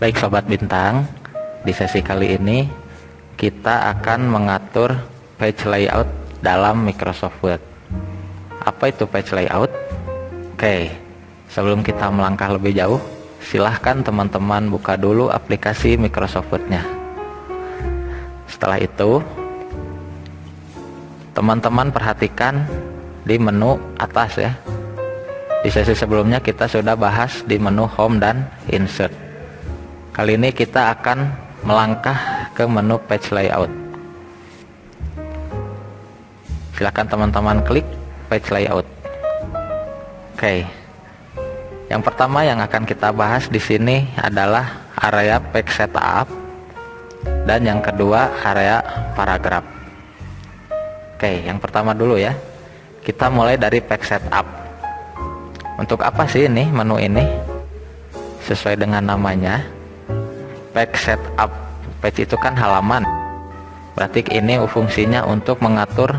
Baik Sobat Bintang, di sesi kali ini kita akan mengatur page layout dalam Microsoft Word. Apa itu page layout? Oke, sebelum kita melangkah lebih jauh, silahkan teman-teman buka dulu aplikasi Microsoft Word-nya. Setelah itu, teman-teman perhatikan di menu atas ya. Di sesi sebelumnya kita sudah bahas di menu Home dan Insert. Kali ini kita akan melangkah ke menu page layout. Silakan teman-teman klik page layout. Oke. Yang pertama yang akan kita bahas di sini adalah area page setup dan yang kedua area paragraf. Oke, yang pertama dulu ya. Kita mulai dari page setup. Untuk apa sih ini menu ini? Sesuai dengan namanya, page setup. Page itu kan halaman. Berarti ini fungsinya untuk mengatur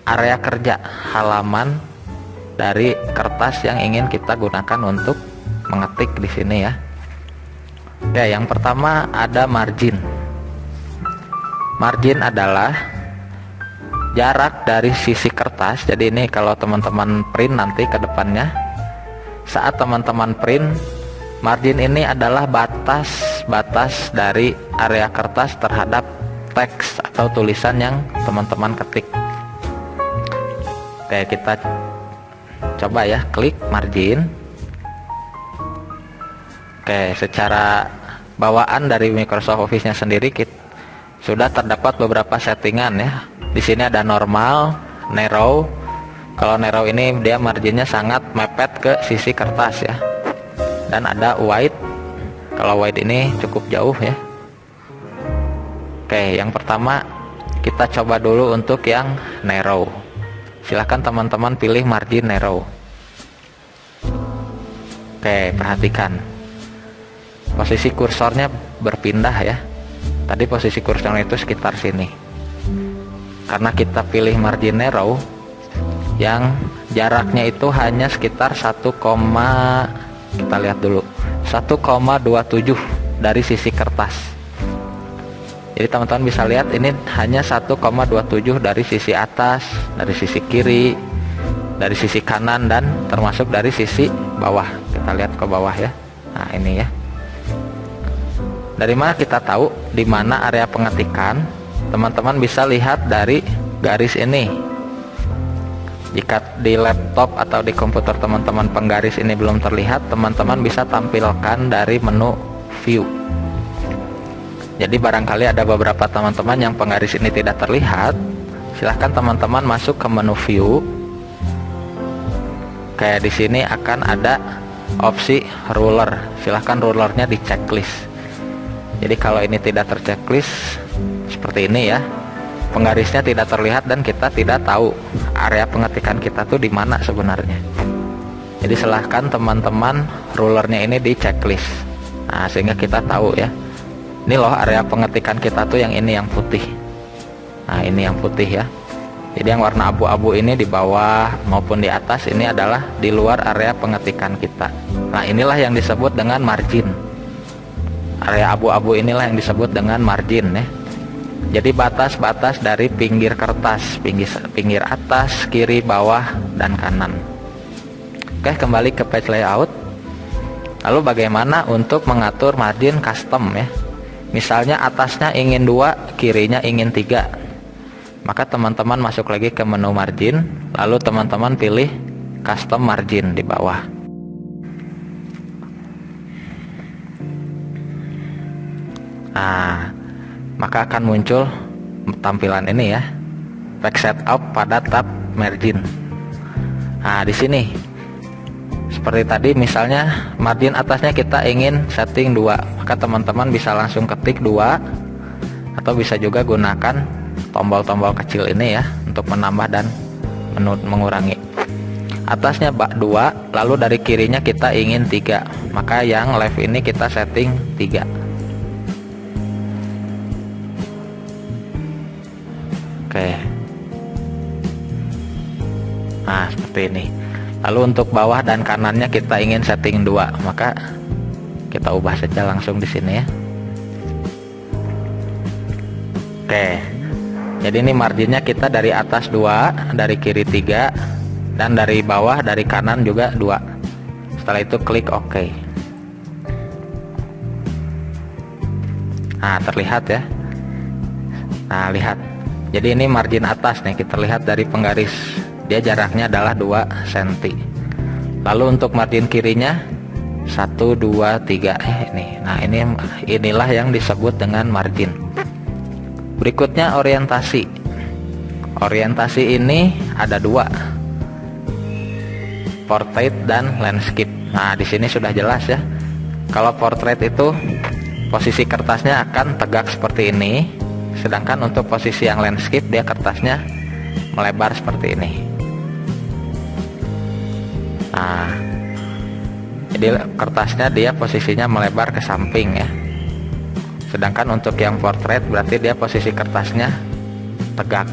area kerja halaman dari kertas yang ingin kita gunakan untuk mengetik di sini ya. Oke, yang pertama ada margin. Margin adalah jarak dari sisi kertas. Jadi ini kalau teman-teman print nanti ke depannya, saat teman-teman print, margin ini adalah batas dari area kertas terhadap teks atau tulisan yang teman-teman ketik. Oke, kita coba ya, klik margin. Oke, secara bawaan dari Microsoft Office-nya sendiri sudah terdapat beberapa settingan ya. Di sini ada normal, narrow. Kalau narrow ini dia marginnya sangat mepet ke sisi kertas ya. Dan ada wide. Kalau wide ini cukup jauh ya. Oke, yang pertama kita coba dulu untuk yang narrow. Silahkan teman-teman pilih margin narrow. Oke, perhatikan posisi kursornya berpindah ya. Tadi posisi kursornya itu sekitar sini. Karena kita pilih margin narrow yang jaraknya itu hanya sekitar 1, kita lihat dulu 1,27 dari sisi kertas. Jadi teman-teman bisa lihat ini hanya 1,27 dari sisi atas, dari sisi kiri, dari sisi kanan, dan termasuk dari sisi bawah. Kita lihat ke bawah ya. Nah ini ya. Dari mana kita tahu di mana area pengetikan? Teman-teman bisa lihat dari garis ini. Jika di laptop atau di komputer teman-teman penggaris ini belum terlihat, teman-teman bisa tampilkan dari menu view. Jadi barangkali ada beberapa teman-teman yang penggaris ini tidak terlihat, silahkan teman-teman masuk ke menu view. Kayak di sini akan ada opsi ruler. Silahkan rulernya di checklist. Jadi kalau ini tidak terchecklist seperti ini ya, penggarisnya tidak terlihat dan kita tidak tahu area pengetikan kita tuh di mana sebenarnya. Jadi silahkan teman-teman rulernya ini di checklist. Nah, sehingga kita tahu ya, ini loh area pengetikan kita tuh yang ini, yang putih. Nah ini yang putih ya. Jadi yang warna abu-abu ini di bawah maupun di atas ini adalah di luar area pengetikan kita. Nah inilah yang disebut dengan margin. Area abu-abu inilah yang disebut dengan margin ya. Jadi batas-batas dari pinggir kertas, pinggir atas, kiri, bawah, dan kanan. Oke, kembali ke page layout. Lalu bagaimana untuk mengatur margin custom ya? Misalnya atasnya ingin 2, kirinya ingin 3. Maka teman-teman masuk lagi ke menu margin, lalu teman-teman pilih custom margin di bawah. Nah, maka akan muncul tampilan ini ya, page setup pada tab margin. Nah di sini seperti tadi, misalnya margin atasnya kita ingin setting 2, maka teman-teman bisa langsung ketik 2, atau bisa juga gunakan tombol-tombol kecil ini ya untuk menambah dan mengurangi. Atasnya 2, lalu dari kirinya kita ingin 3, maka yang left ini kita setting 3. Oke. Nah seperti ini. Lalu untuk bawah dan kanannya kita ingin setting 2, maka Kita ubah saja langsung di sini ya. Oke. Jadi ini marginnya kita dari atas 2, dari kiri 3, dan dari bawah dari kanan juga 2. Setelah itu klik OK. Nah, terlihat ya. Nah, lihat. Jadi ini margin atas nih, kita lihat dari penggaris. Dia jaraknya adalah 2 cm. Lalu untuk margin kirinya 1, 2, 3 ini. Nah, inilah yang disebut dengan margin. Berikutnya orientasi. Orientasi ini ada 2, portrait dan landscape. Nah, di sini sudah jelas ya. Kalau portrait itu posisi kertasnya akan tegak seperti ini, sedangkan untuk posisi yang landscape dia kertasnya melebar seperti ini. Nah, jadi kertasnya dia posisinya melebar ke samping ya. Sedangkan untuk yang portrait berarti dia posisi kertasnya tegak.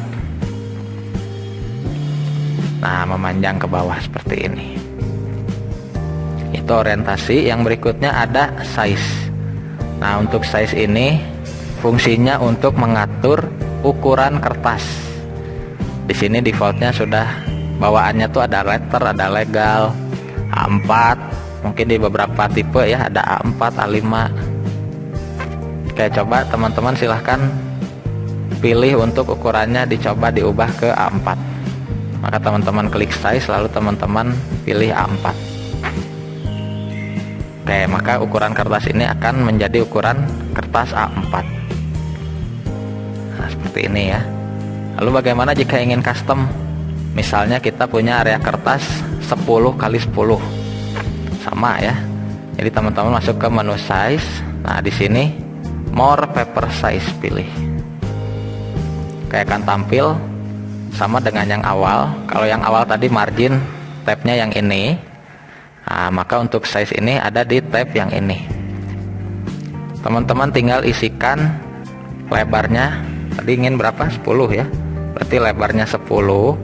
Nah, memanjang ke bawah seperti ini. Itu orientasi. Yang berikutnya ada size. Nah, untuk size ini fungsinya untuk mengatur ukuran kertas. Di sini defaultnya sudah bawaannya tuh ada letter, ada legal, A4, mungkin di beberapa tipe ya ada A4, A5. Oke, coba teman-teman silahkan pilih untuk ukurannya, dicoba diubah ke A4. Maka teman-teman klik size, lalu teman-teman pilih A4. Oke, maka ukuran kertas ini akan menjadi ukuran kertas A4. Nah, seperti ini ya. Lalu bagaimana jika ingin custom? Misalnya kita punya area kertas 10 x 10. Sama ya. Jadi teman-teman masuk ke menu size. Nah, di sini more paper size pilih. Kayak akan tampil sama dengan yang awal. Kalau yang awal tadi margin, tabnya yang ini. Nah, maka untuk size ini ada di tab yang ini. Teman-teman tinggal isikan lebarnya. Tadi ingin berapa? 10 ya. Berarti lebarnya 10,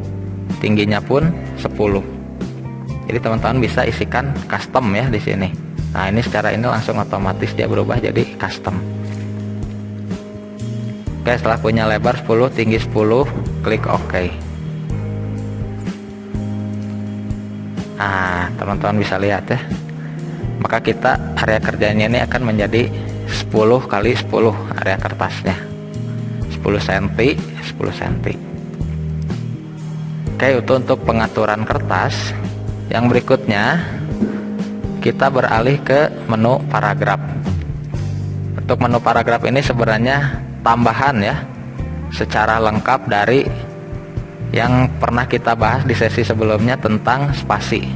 tingginya pun 10. Jadi teman-teman bisa isikan custom ya di sini. Nah, ini secara ini langsung otomatis dia berubah jadi custom. Oke, setelah punya lebar 10, tinggi 10, klik OK. Nah, teman-teman bisa lihat ya. Maka kita area kerjanya ini akan menjadi 10 x 10 area kertasnya. 10 cm, 10 cm. Oke, itu untuk pengaturan kertas. Yang berikutnya kita beralih ke menu paragraf. Untuk menu paragraf ini sebenarnya tambahan ya, secara lengkap dari yang pernah kita bahas di sesi sebelumnya tentang spasi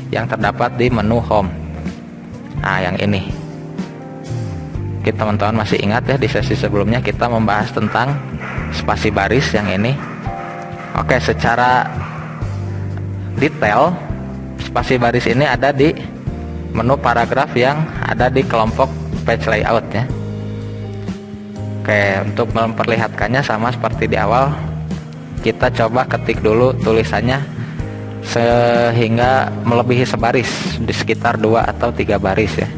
yang terdapat di menu home. Nah, yang ini kita teman-teman masih ingat ya, di sesi sebelumnya kita membahas tentang spasi baris yang ini. Oke, secara detail spasi baris ini ada di menu paragraf yang ada di kelompok page layout ya. Oke, untuk memperlihatkannya sama seperti di awal, kita coba ketik dulu tulisannya sehingga melebihi sebaris, di sekitar 2 atau 3 baris ya.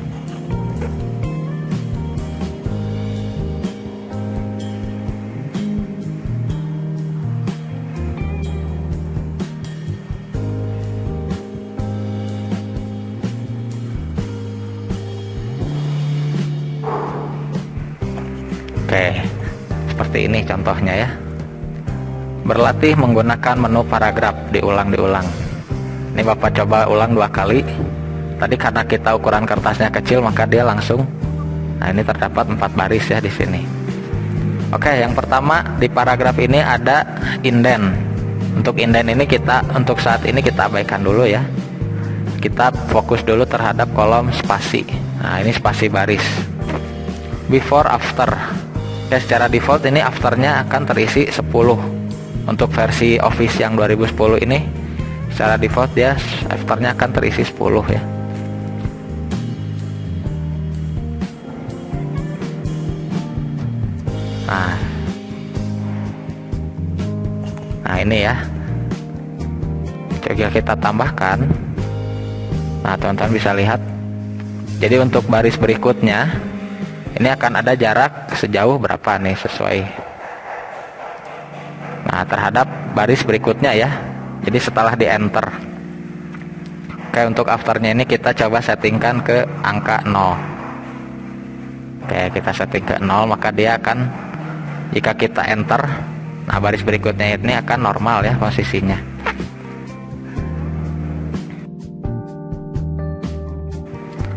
Oke, seperti ini contohnya ya. Berlatih menggunakan menu paragraf, diulang-diulang. Ini Bapak coba ulang 2 kali. Tadi karena kita ukuran kertasnya kecil, maka dia langsung. Nah, ini terdapat 4 baris ya di sini. Oke, yang pertama di paragraf ini ada indent. Untuk indent ini untuk saat ini kita abaikan dulu ya. Kita fokus dulu terhadap kolom spasi. Nah, ini spasi baris. Before after. Ya, secara default ini afternya akan terisi 10. Untuk versi Office yang 2010 ini secara default dia afternya akan terisi 10 ya. Nah ini ya, coba kita tambahkan. Nah, teman-teman bisa lihat Jadi untuk baris berikutnya ini akan ada jarak sejauh berapa nih sesuai. Nah, terhadap baris berikutnya ya. Jadi setelah di enter. Oke, untuk afternya ini kita coba settingkan ke angka 0. Oke, kita setting ke 0, maka dia akan, jika kita enter, nah baris berikutnya ini akan normal ya posisinya.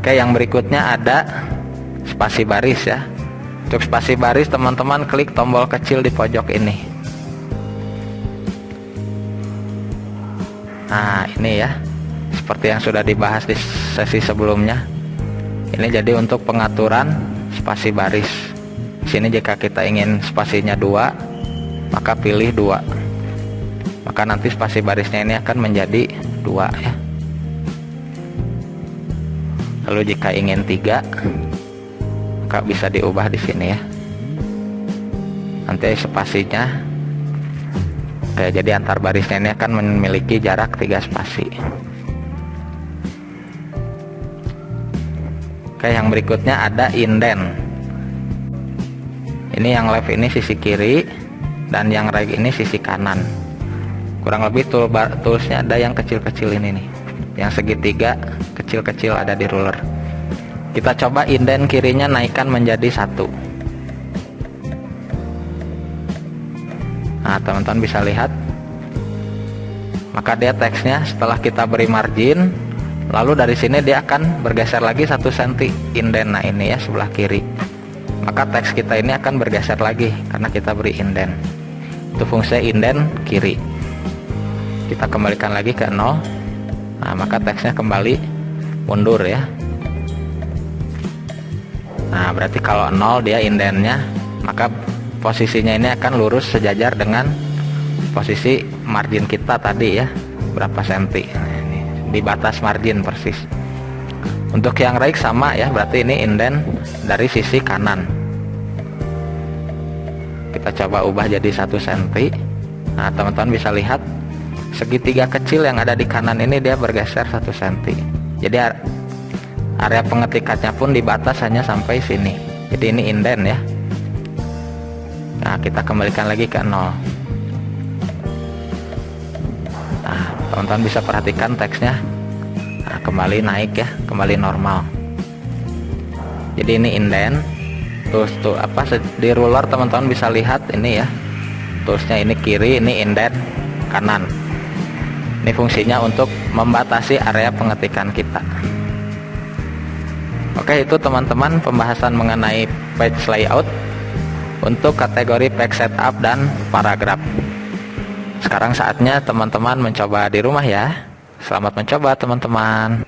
Oke, yang berikutnya ada spasi baris ya. Untuk spasi baris teman-teman klik tombol kecil di pojok ini. Nah, ini ya, seperti yang sudah dibahas di sesi sebelumnya. Ini jadi untuk pengaturan spasi baris. Di sini jika kita ingin spasinya 2, maka pilih 2. Maka nanti spasi barisnya ini akan menjadi 2 ya. Lalu jika ingin 3, maka bisa diubah di sini ya. Nanti spasinya, oke, jadi antar barisnya ini akan memiliki jarak 3 spasi. Oke, yang berikutnya ada indent. Ini yang left ini sisi kiri dan yang right ini sisi kanan. Kurang lebih toolsnya ada yang kecil-kecil ini nih. Yang segitiga kecil-kecil ada di ruler. Kita coba indent kirinya naikkan menjadi 1. Nah, teman-teman bisa lihat. Maka dia teksnya setelah kita beri margin, lalu dari sini dia akan bergeser lagi 1 cm indent. Nah, ini ya sebelah kiri. Maka teks kita ini akan bergeser lagi karena kita beri indent. Itu fungsi indent kiri. Kita kembalikan lagi ke 0. Nah, maka teksnya kembali mundur ya. Nah, berarti kalau 0 dia indentnya, maka posisinya ini akan lurus sejajar dengan posisi margin kita tadi ya, berapa senti. Nah, ini di batas margin persis. Untuk yang right sama ya, berarti ini indent dari sisi kanan. Kita coba ubah jadi 1 cm. Nah, teman-teman bisa lihat segitiga kecil yang ada di kanan ini dia bergeser 1 cm. Jadi area pengetikannya pun dibatas hanya sampai sini. Jadi ini indent ya. Nah, kita kembalikan lagi ke 0. Nah, teman-teman bisa perhatikan teksnya. Nah, kembali naik ya, kembali normal. Jadi ini indent. Terus tuh apa di ruler teman-teman bisa lihat ini ya. Terusnya ini kiri, ini indent kanan. Ini fungsinya untuk membatasi area pengetikan kita. Oke, itu teman-teman pembahasan mengenai page layout untuk kategori page setup dan paragraf. Sekarang saatnya teman-teman mencoba di rumah ya. Selamat mencoba teman-teman.